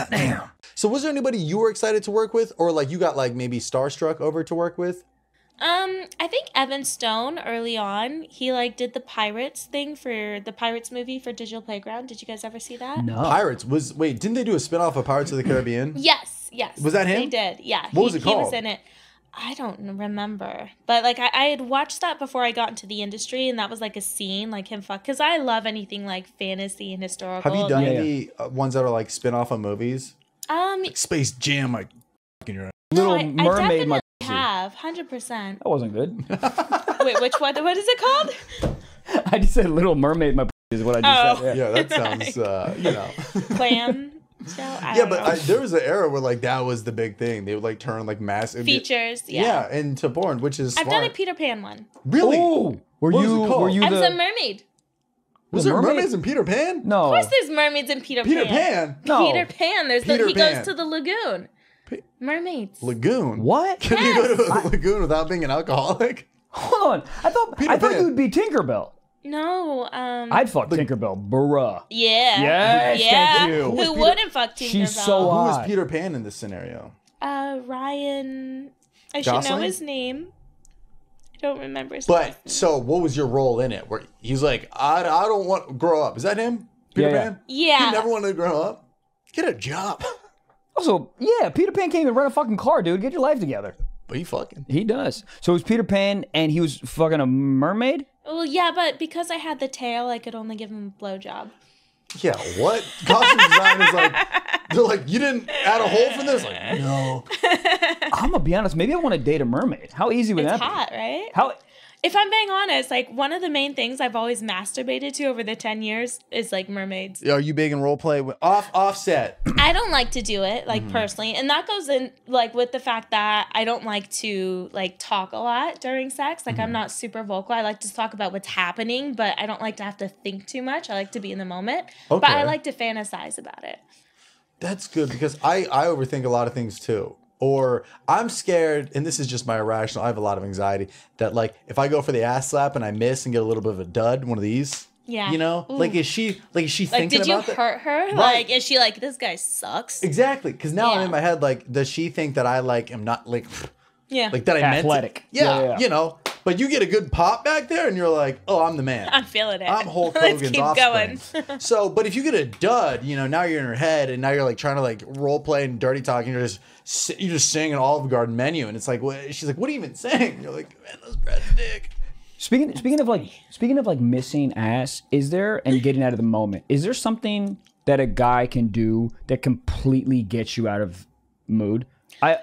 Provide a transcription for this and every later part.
Damn. So was there anybody you were excited to work with, or like you got like maybe starstruck over to work with? I think Evan Stone early on, he like did the Pirates thing for the Pirates movie for Digital Playground. Did you guys ever see that? No. Pirates wait, didn't they do a spinoff of Pirates of the Caribbean? Yes. Was that him? They did. Yeah. What was it called? He was in it. I don't remember, but like I had watched that before I got into the industry, and that was like a scene like him because I love anything like fantasy and historical. Have you done any ones that are like spin-off of movies? Like Space Jam, like in your Little I Mermaid. definitely have 100%. That wasn't good. Wait, which one? What is it called? I just said Little Mermaid. My is what I just said. Yeah, that sounds you know. Clam show. Yeah, but there was an era where like that was the big thing. They would like turn like massive features. Yeah, into porn, which is I've smart. done a Peter Pan one. Really? Oh, What was it called? were you I was the a mermaid. Was there mermaids in Peter Pan? No. Of course, there's mermaids in Peter Pan. Peter Pan? No. Peter Pan. There's Peter he Pan. goes to the lagoon. Mermaids. Lagoon. What? Can you go to a lagoon without being an alcoholic? Hold on. I thought Pan. you would be Tinkerbell. No. I'd fuck Tinkerbell, bruh. Yeah. Yes, Yeah. thank you. Who wouldn't fuck Tinkerbell? She's so Who was hot. Peter Pan in this scenario? Ryan. I should know Gosling? his name. I don't remember his But name. so, what was your role in it? Where he's like, I don't want to grow up. Is that him? Peter Yeah, Pan? Yeah. He never wanted to grow up. Get a job. Also, yeah, Peter Pan can't even run a fucking car, dude. Get your life together. But he fucking. He does. So it was Peter Pan, and he was fucking a mermaid? Well, yeah, but because I had the tail, I could only give him a blowjob. Yeah, what? Costume design is like, they're like, you didn't add a hole for this? Like, no. I'm gonna be honest. Maybe I want to date a mermaid. How easy would It's that be? hot, right? How? If I'm being honest, like one of the main things I've always masturbated to over the 10 years is like mermaids. Are you big in role play? Offset. I don't like to do it, like personally. And that goes in like with the fact that I don't like to like talk a lot during sex. Like I'm not super vocal. I like to talk about what's happening, but I don't like to have to think too much. I like to be in the moment. Okay. But I like to fantasize about it. That's good because I overthink a lot of things too. Or I'm scared, and this is just my irrational, I have a lot of anxiety, that like if I go for the ass slap and I miss and get a little bit of a dud, one of these, Yeah. you know? Ooh. Like is she thinking Did you about that? hurt her? Right. Like, is she like, this guy sucks? Exactly. Because now I'm Yeah. in my head, like, does she think that I like am not like Yeah. like that I meant Athletic. it? Yeah, Yeah. you know. But you get a good pop back there and you're like, oh, I'm the man. I'm feeling it. I'm Hulk Let's Hogan's keep offspring. going. So, but if you get a dud, you know, now you're in her head and now you're like trying to like role play and dirty talk and you're just singing an Olive Garden menu and it's like, what? She's like, what are you even saying? And you're like, man, that's Brad's dick. Speaking of like missing ass, is there and getting out of the moment? Is there something that a guy can do that completely gets you out of mood? I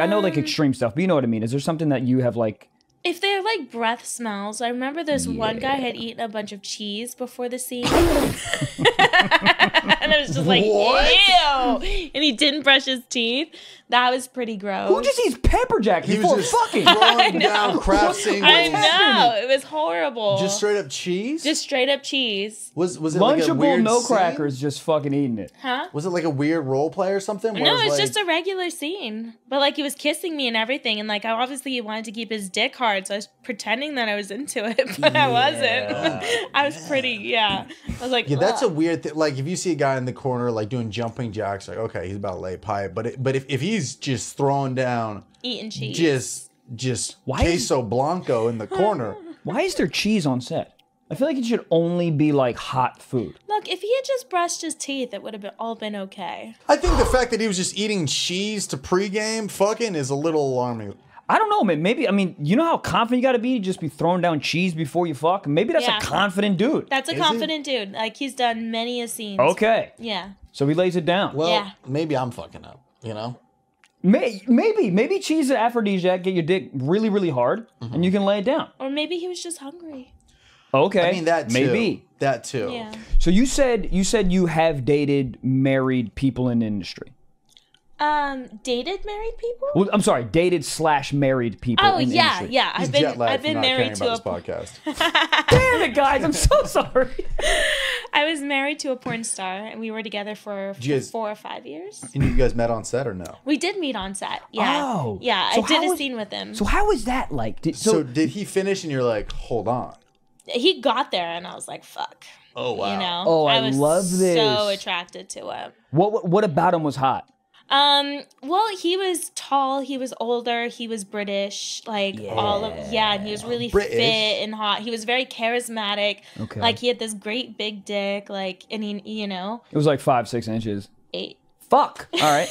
know like extreme stuff, but you know what I mean. Is there something that you have like? If they're like breath smells, I remember this one guy had eaten a bunch of cheese before the scene. And I was just like, What? ew. And he didn't brush his teeth. That was pretty gross. Who just eats pepper jack He before was just fucking? throwing down craft singles. I know. It was horrible. Just straight up cheese? Just straight up cheese. Was it like a Lunchable weird no scene? crackers, just fucking eating it. Huh? Was it like a weird role play or something? No, it's just a regular scene. But like he was kissing me and everything. And like I obviously wanted to keep his dick hard. So I was pretending that I was into it. But I wasn't. I was pretty, I was like, Yeah, that's a ugh. weird thing. Like if you see a guy in the corner like doing jumping jacks, like okay, he's about to lay pipe. But if he's just throwing down Eating cheese. just Why is- queso blanco in the corner. Why is there cheese on set? I feel like it should only be like hot food. Look, if he had just brushed his teeth, it would have all been okay. I think the fact that he was just eating cheese to pregame fucking is a little alarming. I don't know, man. Maybe, I mean, you know how confident you gotta be to just be throwing down cheese before you fuck? Maybe that's Yeah. a confident dude. That's a Is he? confident dude. Like he's done many a scenes. Okay. Yeah. So he lays it down. Well, Yeah. maybe I'm fucking up, you know? Maybe cheese is an aphrodisiac, get your dick really, really hard, and you can lay it down. Or maybe he was just hungry. Okay. I mean that too. Maybe. That too. Yeah. So you said you have dated married people in the industry. Dated married people? Well, I'm sorry, dated / married people Oh in the yeah, industry. yeah. He's jet lagged from not caring about this podcast. Damn it, guys! I'm so sorry. I was married to a porn star, and we were together for you guys- 4 or 5 years. And you guys met on set or no? We did meet on set. Yeah. Oh. Yeah, So I did how a was- scene with him. So how is that like? So did he finish and you're like, hold on? He got there, and I was like, fuck. Oh, wow. You know? Oh, I was love this. so attracted to him. What about him was hot? Well, he was tall, he was older, he was British, like and he was really British. fit and hot. He was very charismatic. Okay. Like he had this great big dick, like, and he, you know, It was like 5-6 inches. 8. Fuck. All right.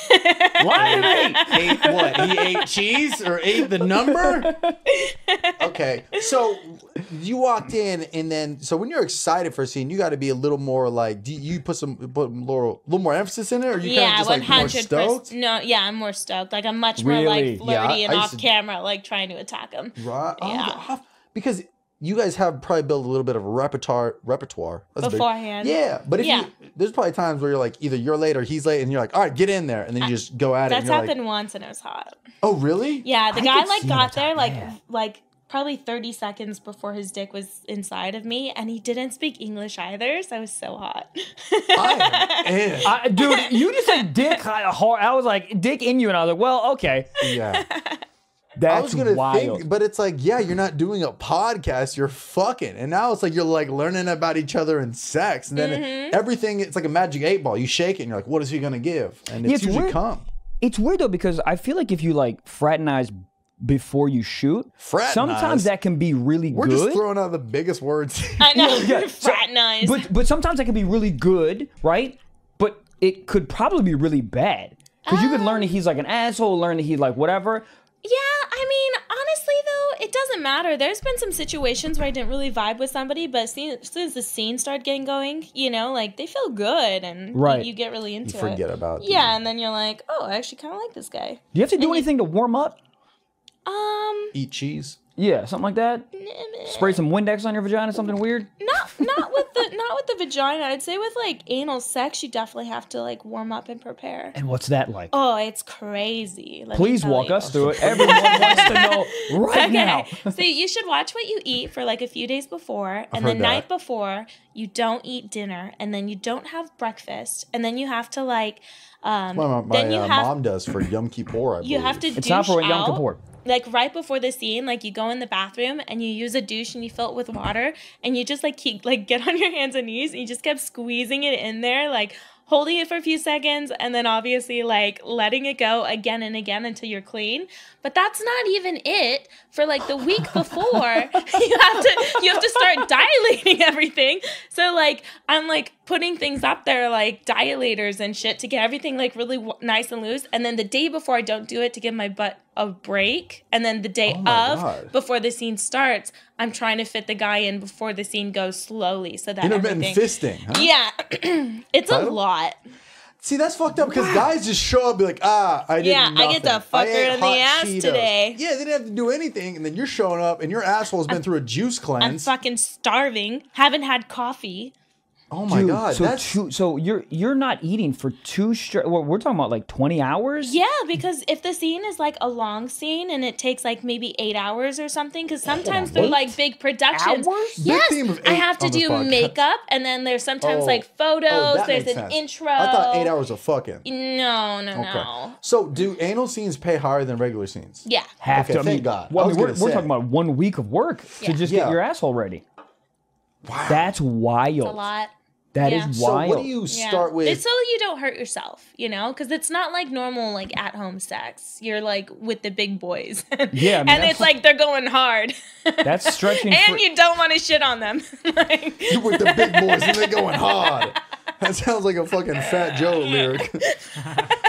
Why did I? Ate what? He ate cheese or ate the number? Okay. So you walked in, and then so when you're excited for a scene, you got to be a little more like. Do you put a little more emphasis in it, or you kind of just like more stoked? No, yeah, I'm more stoked. Like I'm much more like flirty Yeah, and I off used to- camera, like trying to attack him. Right. Yeah. Because you guys have probably built a little bit of a repertoire. That's big. Beforehand. Yeah, but if Yeah. you, there's probably times where you're like either you're late or he's late, and you're like, all right, get in there, and then you just go at it. That's and you're happened like, once, and it was hot. oh, really? Yeah, the I guy could like see got that there time, like probably 30 seconds before his dick was inside of me, and he didn't speak English either, so I was so hot. Dude, you just said dick hard. I was like, dick in you, and I was like, well, okay. Yeah. That's I was gonna wild. think, but it's like, yeah, you're not doing a podcast, you're fucking. And now it's like you're like learning about each other and sex. And then everything, it's like a magic 8-ball. You shake it and you're like, what is he gonna give? And it's usually weird. cum. It's weird though, because I feel like if you like fraternize before you shoot, Fraternize? sometimes that can be really We're good. just throwing out the biggest words. I know, Yeah, so- fraternized. But sometimes that can be really good, right? But it could probably be really bad. Because you could learn that he's like an asshole, learn that he's like whatever. Yeah, I mean, honestly, though, it doesn't matter. There's been some situations where I didn't really vibe with somebody, but as soon as the scene started getting going, you know, like, they feel good, and Right. you get really into You it. forget about it. Yeah, and then you're like, oh, I actually kind of like this guy. Do you have to do anything to warm up? Eat cheese. Yeah, something like that. Spray some Windex on your vagina, something weird. Not with the vagina. I'd say with like anal sex, you definitely have to like warm up and prepare. And what's that like? Oh, it's crazy. Let me Please tell walk you. us through it. Everyone wants to know right now. Okay, so you should watch what you eat for like a few days before, and the heard that. night before you don't eat dinner, and then you don't have breakfast, and then you have to like, My then you have mom does for Yom Kippur, I believe. you have to It's douche not for a Yom out. Kippur. Like right before the scene, like you go in the bathroom and you use a douche and you fill it with water and you just like keep like get on your hands and knees and you just kept squeezing it in there, like holding it for a few seconds and then obviously like letting it go again and again until you're clean. But that's not even it. For like the week before, you have to start dilating everything. So like I'm like putting things up there like dilators and shit to get everything like really nice and loose. And then the day before I don't do it to give my butt a break. And then the day God. before the scene starts, I'm trying to fit the guy in before the scene goes slowly so that Intermittent everything. fisting, huh? Yeah, it's a Title? lot. See, that's fucked up because guys just show up and be like, I did Yeah, nothing. I get to fuck her ate in the hot ass Cheetos." today. Yeah, they didn't have to do anything, and then you're showing up, and your asshole's been through a juice I'm cleanse. fucking starving. Haven't had coffee. Oh my Dude, god, so you're not eating for 2 straight. We're talking about like 20 hours. Yeah, because if the scene is like a long scene and it takes like maybe 8 hours or something, because sometimes they're what? like big productions. Hours? Big Yes, theme of I 8 have to on this do podcast. makeup, and then there's sometimes Oh. like photos. that There's makes an sense. intro. I thought 8 hours of fucking. No. So, do anal scenes pay higher than regular scenes? Yeah. Have Okay, to. I thank mean, God. Well, I I was mean, gonna we're say. talking about 1 week of work to Yeah. just Yeah. get your asshole ready. Wow. That's wild. It's a lot. That Yeah. is So, wild. what do you Yeah. start with? It's so you don't hurt yourself, you know, because it's not like normal like at home sex. You're like with the big boys. Yeah, I mean, and that's- it's like they're going hard. That's stretching. and you don't want to shit on them. Like, You're with the big boys and they're going hard. That sounds like a fucking Fat Joe lyric.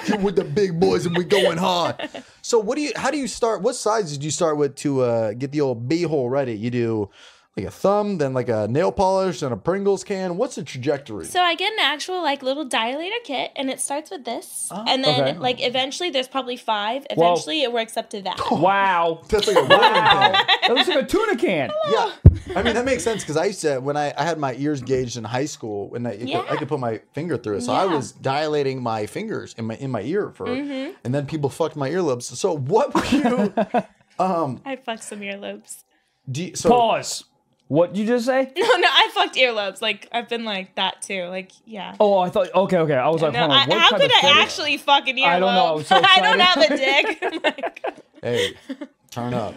You're with the big boys and we going hard. So how do you start? What size did you start with to get the old b-hole ready? You do like a thumb, then like a nail polish, then a Pringles can. What's the trajectory? so I get an actual like little dilator kit, and it starts with this, and then okay. like eventually there's probably 5. Whoa. Eventually it works up to that. Wow. That's like a rolling pin. That looks like a tuna can. Yeah, I mean that makes sense because I used to when I had my ears gauged in high school and I could put my finger through it, so I Yeah. was dilating my fingers in my ear for, and then people fucked my earlobes. So what would you I fucked some earlobes. so Pause. What you just say? No, I fucked earlobes. Like I've been like that too. Like yeah. Oh, I thought. Okay. I was like, No, hold on. What how type could of I fetish? actually fuck an earlobe? I don't know, I was so I don't excited. have a dick. I'm like, hey, turn up.